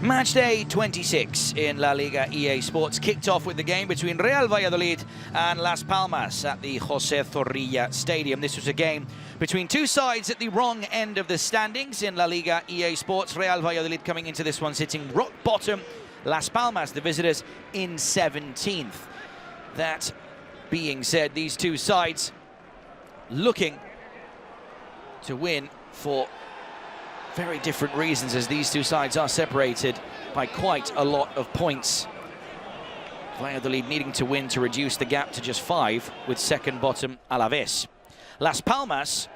Matchday 26 in La Liga EA Sports kicked off with the game between Real Valladolid and Las Palmas at the José Zorrilla Stadium. This was a game between two sides at the wrong end of the standings in La Liga EA Sports. Real Valladolid coming into this one sitting rock bottom. Las Palmas, the visitors, in 17th. That being said, these two sides looking to win for very different reasons, as these two sides are separated by quite a lot of points. Valladolid needing to win to reduce the gap to just 5 with second bottom Alaves. Las Palmas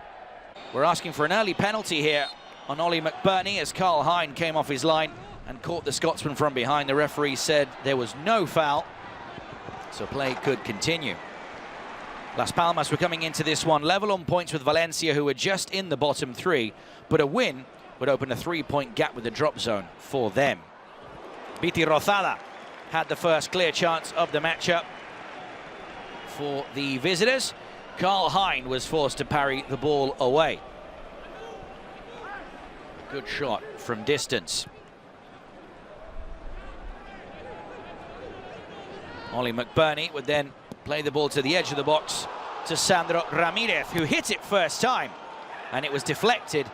were asking for an early penalty here on Ollie McBurney as Carl Hein came off his line and caught the Scotsman from behind. The referee said there was no foul, so play could continue. Las Palmas were coming into this one level on points with Valencia, who were just in the bottom 3, but a win would open a 3-point gap with the drop zone for them. Viti Rozada had the first clear chance of the matchup for the visitors. Carl Hein was forced to parry the ball away. Good shot from distance. Ollie McBurney would then play the ball to the edge of the box to Sandro Ramirez, who hit it first time, and it was deflected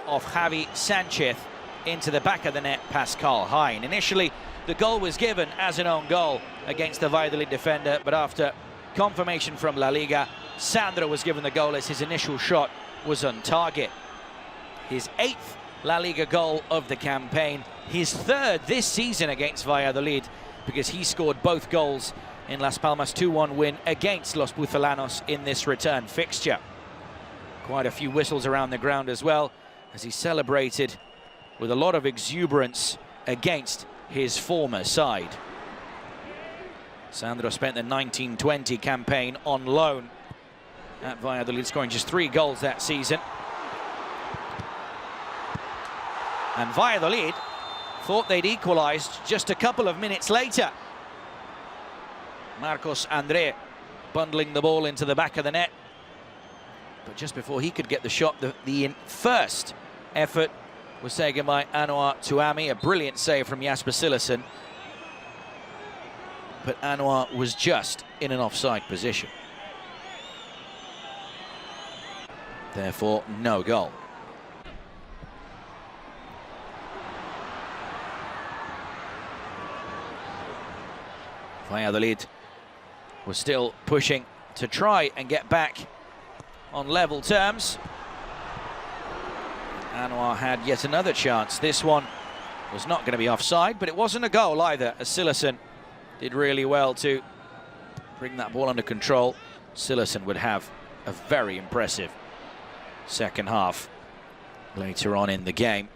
off Javi Sanchez into the back of the net past Carl Hein. Initially, the goal was given as an own goal against the Valladolid defender, but after confirmation from La Liga, Sandro was given the goal as his initial shot was on target. His 8th La Liga goal of the campaign, his 3rd this season against Valladolid, because he scored both goals in Las Palmas' 2-1 win against Los Pucelanos in this return fixture. Quite a few whistles around the ground as well, as he celebrated with a lot of exuberance against his former side. Sandro spent the 19-20 campaign on loan at Valladolid, scoring just 3 goals that season. And Valladolid thought they'd equalised just a couple of minutes later. Marcos André bundling the ball into the back of the net. But just before he could get the shot, the first effort was taken by Anwar Tuami. A brilliant save from Jasper Cillessen. But Anwar was just in an offside position. Therefore, no goal. Valladolid was still pushing to try and get back on level terms. Anwar had yet another chance. This one was not going to be offside, but it wasn't a goal either, as Cillessen did really well to bring that ball under control. Cillessen would have a very impressive second half later on in the game.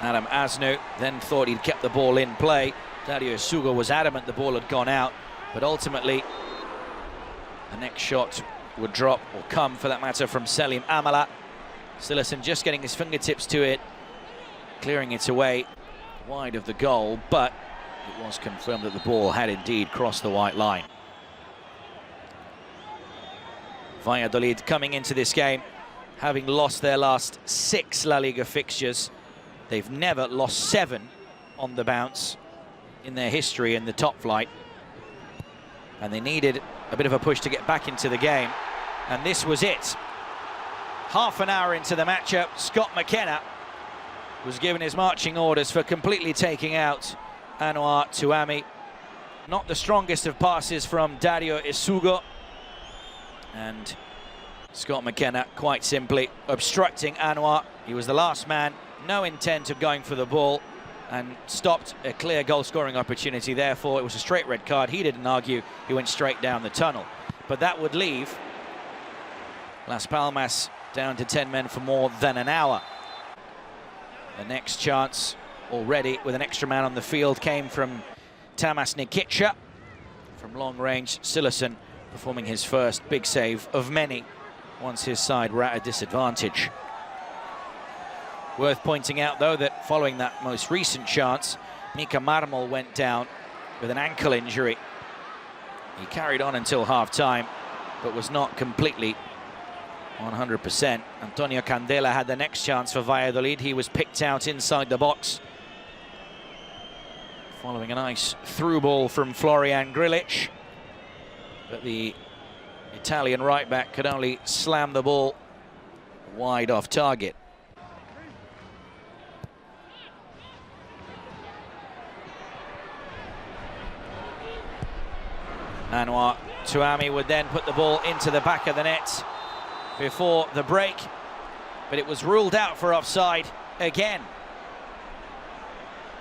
Adam Asnu then thought he'd kept the ball in play. Dario Sugo was adamant the ball had gone out, but ultimately the next shot would drop, or come for that matter, from Selim Amala. Cillessen just getting his fingertips to it, clearing it away wide of the goal, but it was confirmed that the ball had indeed crossed the white line. Valladolid coming into this game having lost their last 6 La Liga fixtures. They've never lost 7 on the bounce in their history in the top flight, and they needed a bit of a push to get back into the game, and this was it. Half an hour into the matchup, Scott McKenna was given his marching orders for completely taking out Anwar Tuami. Not the strongest of passes from Dario Isugo, and Scott McKenna quite simply obstructing Anwar. He was the last man, no intent of going for the ball, and stopped a clear goal-scoring opportunity. Therefore, it was a straight red card. He didn't argue. He went straight down the tunnel. But that would leave Las Palmas down to 10 men for more than an hour. The next chance, already with an extra man on the field, came from Tamas Nikica. From long range, Cillessen performing his first big save of many once his side were at a disadvantage. Worth pointing out, though, that following that most recent chance, Mika Marmol went down with an ankle injury. He carried on until half-time, but was not completely 100%. Antonio Candela had the next chance for Valladolid. He was picked out inside the box, following a nice through ball from Florian Grilic. But the Italian right-back could only slam the ball wide off target. Anwar Tuami would then put the ball into the back of the net before the break, but it was ruled out for offside again.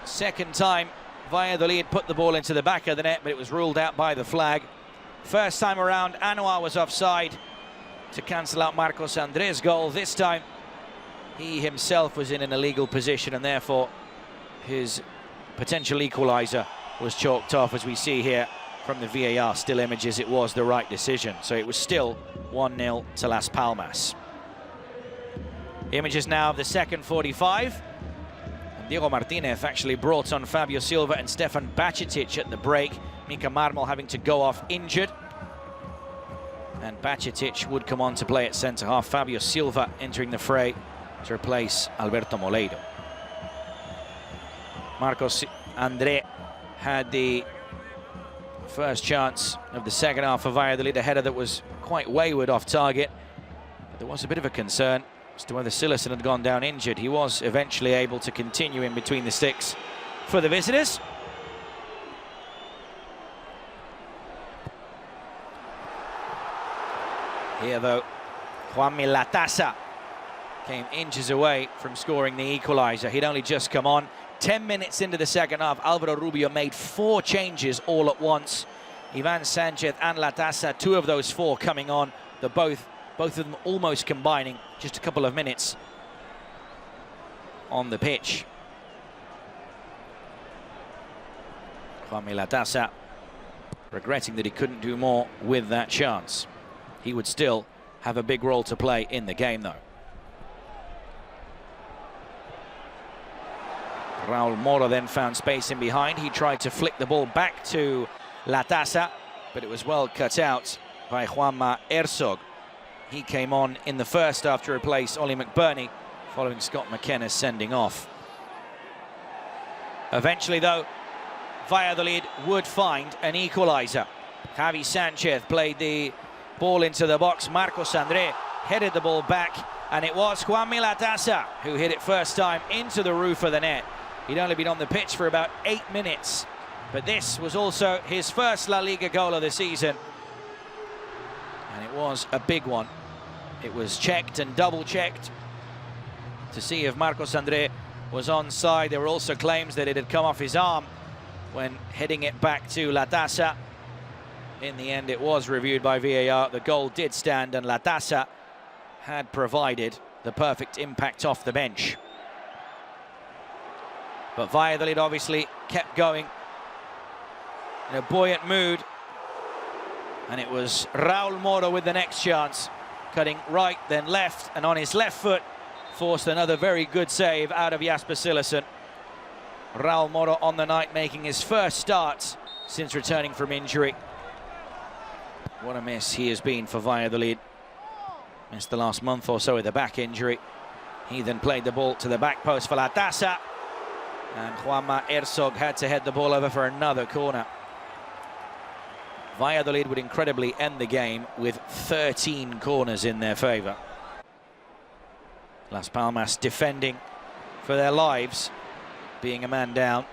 Second time Valladolid put the ball into the back of the net, but it was ruled out by the flag. First time around, Anwar was offside to cancel out Marcos André's goal. This time, he himself was in an illegal position, and therefore his potential equaliser was chalked off. As we see here from the VAR still images, it was the right decision. So it was still 1-0 to Las Palmas. Images now of the second 45. And Diego Martinez actually brought on Fabio Silva and Stefan Bajcetic at the break. Mika Marmol having to go off injured. And Bajcetic would come on to play at centre-half. Fabio Silva entering the fray to replace Alberto Moleiro. Marcos André had the first chance of the second half for Valladolid, a header that was quite wayward off target. But there was a bit of a concern as to whether Sillessen had gone down injured. He was eventually able to continue in between the sticks for the visitors. Here though, Juanmi Latasa came inches away from scoring the equaliser. He'd only just come on. 10 minutes into the second half, Alvaro Rubio made 4 changes all at once. Ivan Sanchez and Latasa, 2 of those 4 coming on. Both of them almost combining just a couple of minutes on the pitch. Juanmi Latasa regretting that he couldn't do more with that chance. He would still have a big role to play in the game though. Raul Moro then found space in behind. He tried to flick the ball back to Latasa, but it was well cut out by Juanma Herzog. He came on in the first half to replace Ollie McBurney, following Scott McKenna's sending off. Eventually, though, Valladolid would find an equaliser. Javi Sanchez played the ball into the box. Marcos André headed the ball back, and it was Juanmi Latasa who hit it first time into the roof of the net. He'd only been on the pitch for about 8 minutes, but this was also his first La Liga goal of the season. And it was a big one. It was checked and double-checked to see if Marcos André was onside. There were also claims that it had come off his arm when heading it back to Latasa. In the end, it was reviewed by VAR. The goal did stand, and Latasa had provided the perfect impact off the bench. But Valladolid obviously kept going in a buoyant mood. And it was Raul Moro with the next chance, cutting right, then left, and on his left foot, forced another very good save out of Jasper Sillessen. Raul Moro on the night, making his first start since returning from injury. What a miss he has been for Valladolid. Missed the last month or so with a back injury. He then played the ball to the back post for Latasa, and Juanma Herzog had to head the ball over for another corner. Valladolid would incredibly end the game with 13 corners in their favour. Las Palmas defending for their lives, being a man down.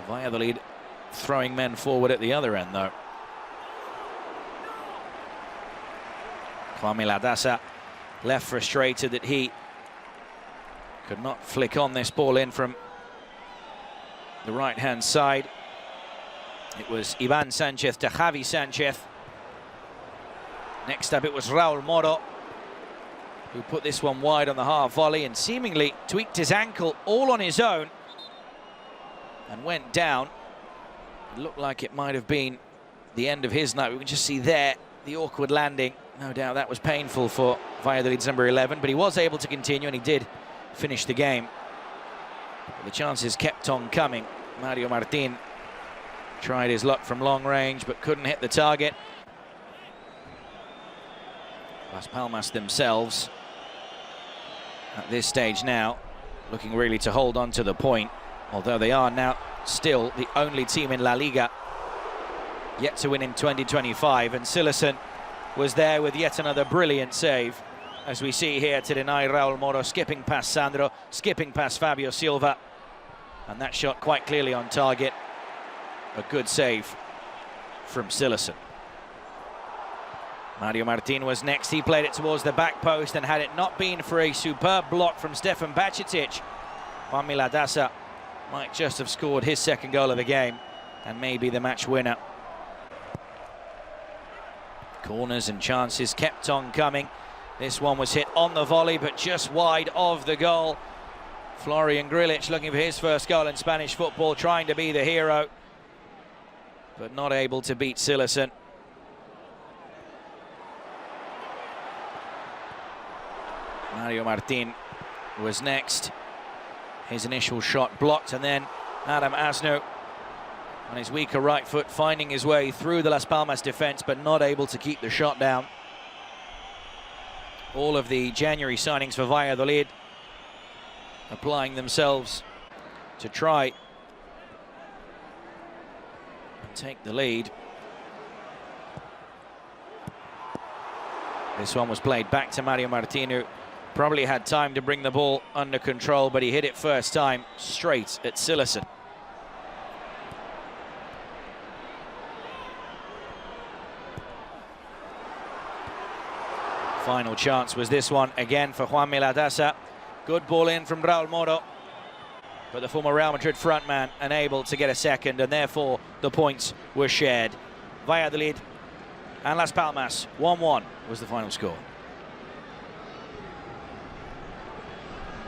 Valladolid throwing men forward at the other end though. Juanmi Latasa left frustrated that he could not flick on this ball in from the right-hand side. It was Ivan Sanchez to Javi Sanchez. Next up it was Raul Moro, who put this one wide on the half volley and seemingly tweaked his ankle all on his own and went down. It looked like it might have been the end of his night. We can just see there the awkward landing. No doubt that was painful for Valladolid's number 11, but he was able to continue and he did finish the game. But the chances kept on coming. Mario Martin tried his luck from long range but couldn't hit the target. Las Palmas themselves, at this stage now, looking really to hold on to the point, although they are now still the only team in La Liga yet to win in 2025, and Silerson was there with yet another brilliant save, as we see here, to deny Raul Moro, skipping past Sandro, skipping past Fabio Silva, and that shot quite clearly on target. A good save from Silerson. Mario Martin was next. He played it towards the back post, and had it not been for a superb block from Stefan Bajcetic, Juan Miladasa might just have scored his second goal of the game and maybe the match winner. Corners and chances kept on coming. This one was hit on the volley, but just wide of the goal. Florian Grilic looking for his first goal in Spanish football, trying to be the hero, but not able to beat Silerson. Mario Martin was next. His initial shot blocked, and then Adam Asno on his weaker right foot, finding his way through the Las Palmas defense, but not able to keep the shot down. All of the January signings for Valladolid applying themselves to try and take the lead. This one was played back to Mario Martin, who probably had time to bring the ball under control, but he hit it first time straight at Silerson. Final chance was this one again for Juan Miladasa. Good ball in from Raul Moro, but the former Real Madrid frontman unable to get a second, and therefore the points were shared. Valladolid and Las Palmas 1-1 was the final score.